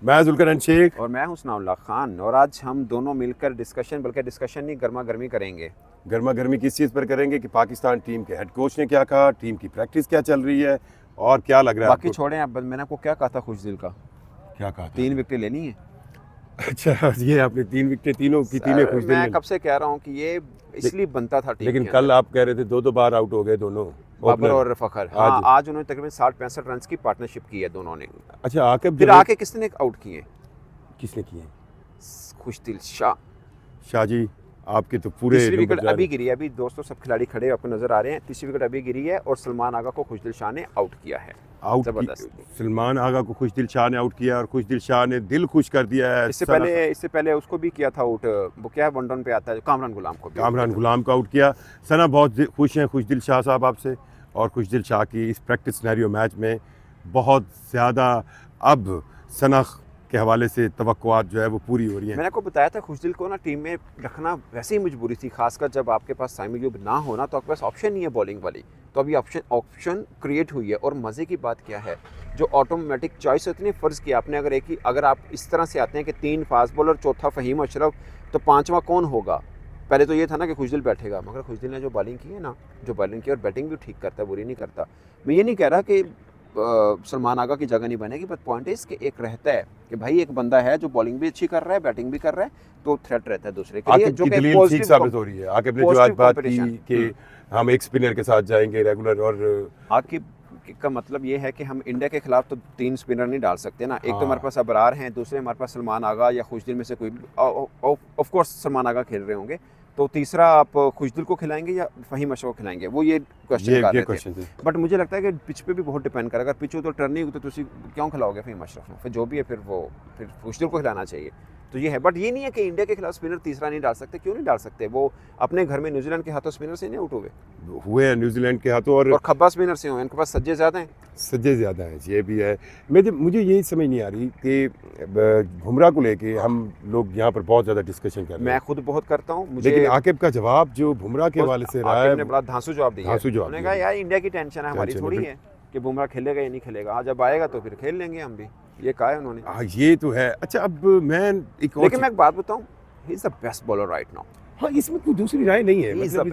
मैं जुल्करनैन शेख और मैं हूं सनाउल्लाह खान, और आज हम दोनों मिलकर डिस्कशन, बल्कि डिस्कशन नहीं, गर्मा गर्मी करेंगे। गर्मा गर्मी किस चीज़ पर करेंगे कि पाकिस्तान टीम के हेड कोच ने क्या कहा, टीम की प्रैक्टिस क्या चल रही है और क्या लग रहा है बाकी आपको? छोड़ें, अब मैंने आपको क्या कहा था खुशदिल का, क्या कहा था? 3 विकेटें लेनी है। अच्छा, ये आपने 3 विकेटें तीनों की तीनों खुशदिल मैं ने, कब से कह रहा हूं कि ये इसलिए बनता था टीम लेकिन के कल अंदर। आप कह रहे थे दो बार आउट हो गए दोनों बाबर ओपनर। और फखर, हाँ, आज उन्होंने तकरीबन 60-65 रन की पार्टनरशिप की है दोनों ने। अच्छा, आके फिर आके किसने आउट किए? किसने किए? खुशदिल शाह। शाह जी, आपके तो पूरे तीसरी नंबर विकेट जा रहे अभी हैं। गिरी है, अभी दोस्तों सब खिलाड़ी खड़े आपको नजर आ रहे हैं। तीसरी विकेट अभी गिरी है और सलमान आगा को खुशदिल शाह ने आउट किया है। आउट जबरदस्त। सलमान आगा को खुशदिल शाह ने आउट किया और खुशदिल शाह ने दिल खुश कर दिया है। इससे पहले उसको भी किया था आउट, वो क्या है, वन डाउन पे आता है, कामरान गुलाम को भी। कामरान गुलाम को आउट किया। सना बहुत खुश हैं खुशदिल शाह साहब आपसे, और खुशदिल शाह की इस प्रैक्टिस सिनेरियो मैच में बहुत ज़्यादा अब सना के हवाले से तवक्कुआत जो है वो पूरी हो रही हैं। मैंने आपको बताया था खुशदिल को ना टीम में रखना वैसे ही मजबूरी थी, खासकर जब आपके पास साइम अयूब ना होना तो आपके पास ऑप्शन नहीं है बॉलिंग वाली। तो अभी ऑप्शन क्रिएट हुई है। और मज़े की बात क्या है, जो ऑटोमेटिक चॉइस होती है, फ़र्ज़ किया आपने, अगर आप इस तरह से आते हैं कि 3 फास्ट बॉलर, चौथा फ़हीम अशरफ, तो 5वां कौन होगा? पहले तो ये था ना कि खुशदिल बैठेगा, मगर खुशदिल ने जो बॉलिंग की है ना, जो बॉलिंग की, और बैटिंग भी ठीक करता है, बुरी नहीं करता। मैं ये नहीं कह रहा कि सलमान आगा की जगह नहीं बनेगी, बट पॉइंट इस कि एक रहता है कि भाई एक बंदा है जो बॉलिंग भी अच्छी कर रहा है, बैटिंग भी कर रहा है, तो थ्रेट रहता है दूसरे के लिए, आकिब जो की कि दलील ठीक साबित हो रही है। आकिब ने जो आज बात की कि हम एक स्पिनर के साथ जाएंगे रेगुलर, और आकिब का मतलब ये है कि हम इंडिया के खिलाफ तो 3 स्पिनर नहीं डाल सकते ना। एक तो हमारे पास अबरार हैं, दूसरे हमारे पास सलमान आगा या खुशदिल में से कोई, ऑफ कोर्स सलमान आगा खेल रहे होंगे, तो तीसरा आप खुशदिल को खिलाएंगे या फ़हीम अशरफ को खिलाएंगे, वो ये क्वेश्चन कर रहे थे। बट मुझे लगता है कि पिच पे भी बहुत डिपेंड करेगा। अगर पिच तो टर्न नहीं होगी तो तुम क्यों खिलाओगे फ़हीम अशरफ को? फिर जो भी है फिर खुशदिल को खिलाना चाहिए। तो ये है, बट ये नहीं है कि इंडिया के खिलाफ स्पिनर तीसरा नहीं डाल सकते। क्यों नहीं डाल सकते? वो अपने घर में न्यूजीलैंड के हाथों स्पिनर से नहीं आउट हुए हैं न्यूजीलैंड के हाथों, और खब्बा स्पिनर से हुए, इनके पास सज्जे ज़्यादा हैं। सज्जे ज़्यादा हैं, ये भी है। मुझे यही समझ नहीं आ रही कि बुमराह को लेके हम लोग यहाँ पर बहुत ज़्यादा डिस्कशन कर रहे हैं। मैं खुद बहुत करता हूँ, लेकिन आकिब का जवाब जो बुमराह के हवाले से रहा है, ने बड़ा धांसू जवाब दिया। उन्होंने कहा यार इंडिया की टेंशन है, हमारी थोड़ी है कि बुमराह खेलेगा या नहीं खेलेगा। हाँ, जब आएगा तो फिर खेल लेंगे हम भी, ये कहा है उन्होंने। हाँ, ये तो है। अच्छा, अब मैं लेकिन मैं एक बात बताऊँ, he is the best bowler right now. हाँ, इसमें कोई दूसरी राय नहीं है। मतलब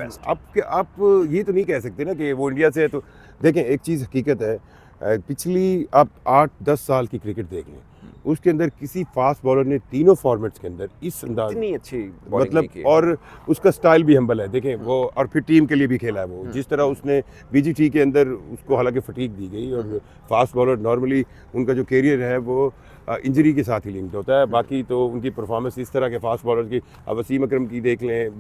आप ये तो नहीं कह सकते ना कि वो इंडिया से है। तो देखें, एक चीज़ हकीकत है, पिछली आप 8-10 साल की क्रिकेट देख लें, उसके अंदर किसी फास्ट बॉलर ने तीनों फॉर्मेट्स के अंदर इस अंदाज इतनी अच्छी मतलब, और उसका स्टाइल भी हम्बल है। देखें वो, और फिर टीम के लिए भी खेला है वो, जिस तरह उसने बीजीटी के अंदर उसको हालांकि फटीक दी गई, और फास्ट बॉलर नॉर्मली उनका जो कैरियर है वो इंजरी के साथ ही लिंक्ड होता है। बाकी तो उनकी परफॉर्मेंस इस तरह के फास्ट बॉलर की, अब वसीम अकरम की देख लें,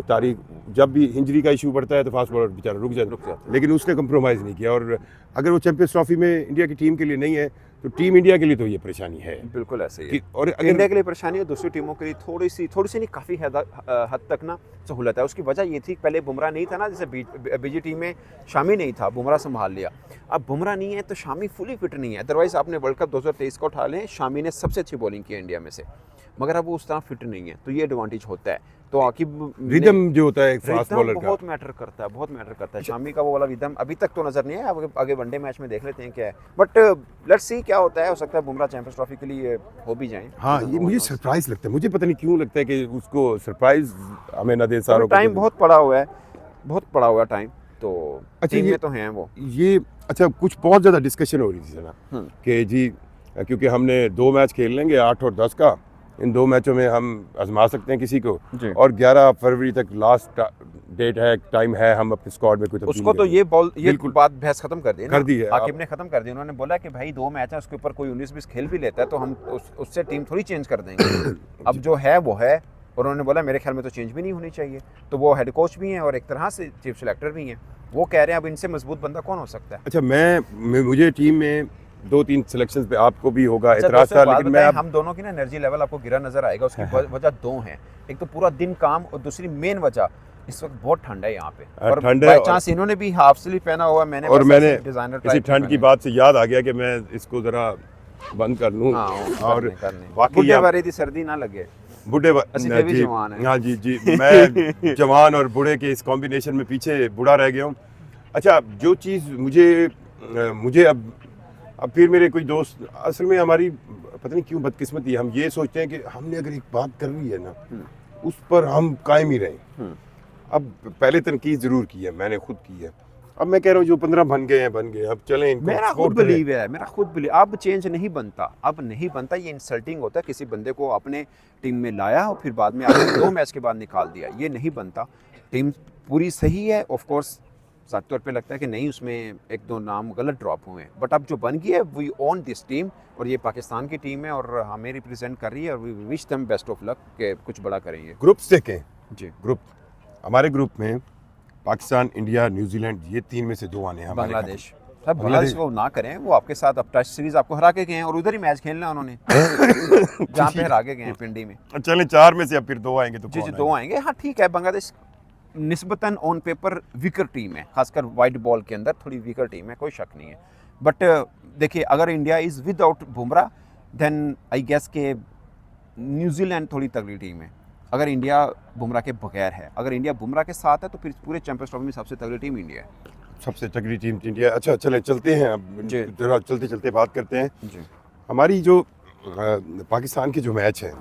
तारिक, जब भी इंजरी का इशू पड़ता है तो फास्ट बॉलर बेचारा रुक जाता है, लेकिन उसने कंप्रोमाइज़ नहीं किया। और अगर वो चैंपियंस ट्रॉफी में इंडिया की टीम के लिए नहीं है तो टीम इंडिया के लिए तो ये परेशानी है। बिल्कुल ऐसे ही है। और अगर इंडिया के लिए परेशानी है, दूसरी टीमों के लिए थोड़ी सी नहीं, काफ़ी हद तक ना सहूलत है। उसकी वजह ये थी, पहले बुमराह नहीं था ना, जैसे बीजीटी में शामी नहीं था, बुमराह संभाल लिया। अब बुमराह नहीं है तो शामी फुली फिट नहीं है। अदरवाइज़ आपने वर्ल्ड कप 2023 का उठा लें, शामी ने सबसे अच्छी बॉलिंग की है इंडिया में से, मगर अब वो उस तरह फिट नहीं है, तो ये एडवांटेज होता है। तो आकिब रिदम जो होता है फास्ट बॉलर का, बहुत मैटर करता है। शामी का वो वाला रिदम अभी तक तो नज़र नहीं है, आगे वनडे मैच में देख लेते हैं क्या है। बट लेट्स सी क्या होता है, हो सकता है बुमराह चैंपियंस ट्रॉफी के लिए हो भी जाएं। हाँ, ये मुझे सरप्राइज लगता है। मुझे पता नहीं क्यों लगता है कि उसको सरप्राइज हमें ना दे सारों को। टाइम बहुत पड़ा हुआ है टाइम, तो अच्छा, टीम में तो हैं वो ये। अच्छा, कुछ बहुत ज़्यादा डिस्कशन हो रही थी ना कि जी, क्योंकि हमने 2 मैच खेल लेंगे 8 और 10 का, इन 2 मैचों में हम आजमा सकते हैं किसी को, और 11 फरवरी तक लास्ट डेट है, टाइम है, हम अपने स्क्वाड में कोई तब्दीली उसको तो ये बात बहस खत्म कर दी है, आकिब ने खत्म कर दी। उन्होंने बोला कि भाई 2 मैच है, उसके ऊपर कोई 19-20 खेल भी लेता है तो हम उससे टीम थोड़ी चेंज कर देंगे। अब जो है वो है, और उन्होंने बोला मेरे ख्याल में तो चेंज भी नहीं होनी चाहिए। तो वो हेड कोच भी हैं और एक तरह से चीफ सिलेक्टर भी हैं, वो कह रहे हैं अब इनसे मजबूत बंदा कौन हो सकता है। अच्छा, मुझे टीम में 2-3 सिलेक्शंस पे आपको भी होगा इतराज था, लेकिन मैं हम दोनों की ना एनर्जी लेवल आपको गिरा नजर आएगा। उसकी वजह 2 हैं, एक तो पूरा दिन काम, और दूसरी मेन वजह इस वक्त बहुत ठंड है यहाँ पे, और बाय चांस इन्होंने भी हाफ स्लीव पहना हुआ, मैंने डिजाइनर इसी ठंड की बात से याद आ गया कि मैं इसको जरा बंद कर लूँ। और बाकी सर्दी ना लगे, बूढ़े जी, हाँ जी, मैं जवान और बूढ़े के इस कॉम्बिनेशन में पीछे बूढ़ा रह गया हूँ। अच्छा, जो चीज़ मुझे अब अब फिर मेरे कोई दोस्त, असल में हमारी पता नहीं क्यों बदकिस्मती है, हम ये सोचते हैं कि हमने अगर एक बात कर ली है ना उस पर हम कायम ही रहें। अब पहले तनकीद जरूर की है, मैंने खुद की है, अब मैं कह रहा हूँ जो 15 बन गए, अब चलें इनको मेरा सपोर्ट खुद करें। बिलीव है, मेरा खुद बिलीव, अब चेंज नहीं बनता, अब नहीं बनता। ये इंसल्टिंग होता है, किसी बंदे को अपने टीम में लाया और फिर बाद में आपने 2 मैच के बाद निकाल दिया, ये नहीं बनता। टीम पूरी सही है, ऑफ कोर्स साफ तौर पे लगता है कि नहीं उसमें 1-2 नाम गलत ड्रॉप हुए हैं, बट अब जो बन गई है वी ओन दिस टीम, और ये पाकिस्तान की टीम है और हमें रिप्रेजेंट कर रही है, और we wish them best of luck के कुछ बड़ा करेंगे। ग्रुप्स देखें, जी, ग्रुप हमारे ग्रुप में पाकिस्तान, इंडिया, न्यूजीलैंड, ये 3 में से 2 आने हैं हमारे बांग्लादेश, सब बांग्लादेश को ना करें, वो आपके साथ अब टेस्ट सीरीज आपको हरा के गए हैं और उधर ही मैच खेलना उन्होंने जहाँ पे हरा के गए हैं पिंडी में। चलें 4 में से अब फिर 2 आएंगे तो जी कौन 2 आएंगे, हाँ ठीक है। बांग्लादेश निस्बतन ऑन पेपर वीकर टीम है, खासकर वाइट बॉल के अंदर थोड़ी वीकर टीम है, कोई शक नहीं है। बट देखिए अगर India is without Bumrah then I guess के न्यूजीलैंड थोड़ी तगड़ी टीम है। अगर इंडिया बुमराह के बगैर है, अगर इंडिया बुमराह के साथ है तो फिर पूरे चैंपियंस ट्रॉफी में सबसे तगड़ी टीम इंडिया है। सबसे तगड़ी टीम इंडिया। अच्छा चले चलते हैं, अब जी। जरा चलते चलते बात करते हैं जी हमारी जो पाकिस्तान के जो मैच है।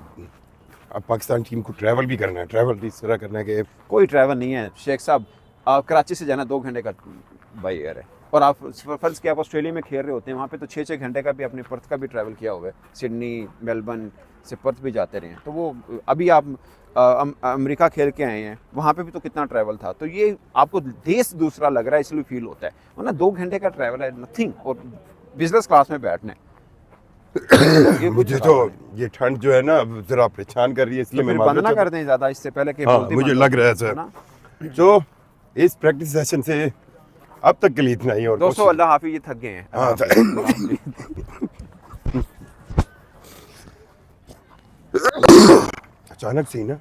अब पाकिस्तान टीम को ट्रैवल भी करना है, ट्रैवल इस तरह करना है कि कोई ट्रैवल नहीं है शेख साहब, कराची से जाना 2 घंटे का बाई एयर है, और आप फर्ज के आप ऑस्ट्रेलिया में खेल रहे होते हैं, वहाँ पे तो 6-6 घंटे का भी अपने पर्थ का भी ट्रैवल किया हुआ है, सिडनी मेलबर्न से पर्थ भी जाते रहे हैं। तो वो अभी आप अमेरिका खेल के आए हैं, वहाँ पे भी तो कितना ट्रैवल था, तो ये आपको देश दूसरा लग रहा है इसलिए फील होता है, वरना 2 घंटे का ट्रैवल है नथिंग, और बिजनेस क्लास में बैठना है। ये मुझे तो ये ठंड जो है ना अब जरा परेशान कर रही है, इसलिए तो फिर मैं बंद ना माजरत कर दें ज़्यादा इससे पहले कि हाँ, बोलते मुझे बंद लग हो, रहा है सर। है ना? तो इस प्रैक्टिस सेशन से अब तक के लिए इतना ही, और दोस्तों अल्लाह हाफिज़, ये थक गए हैं। हाँ, अल्लाह हाफिज़। अचानक से ही ना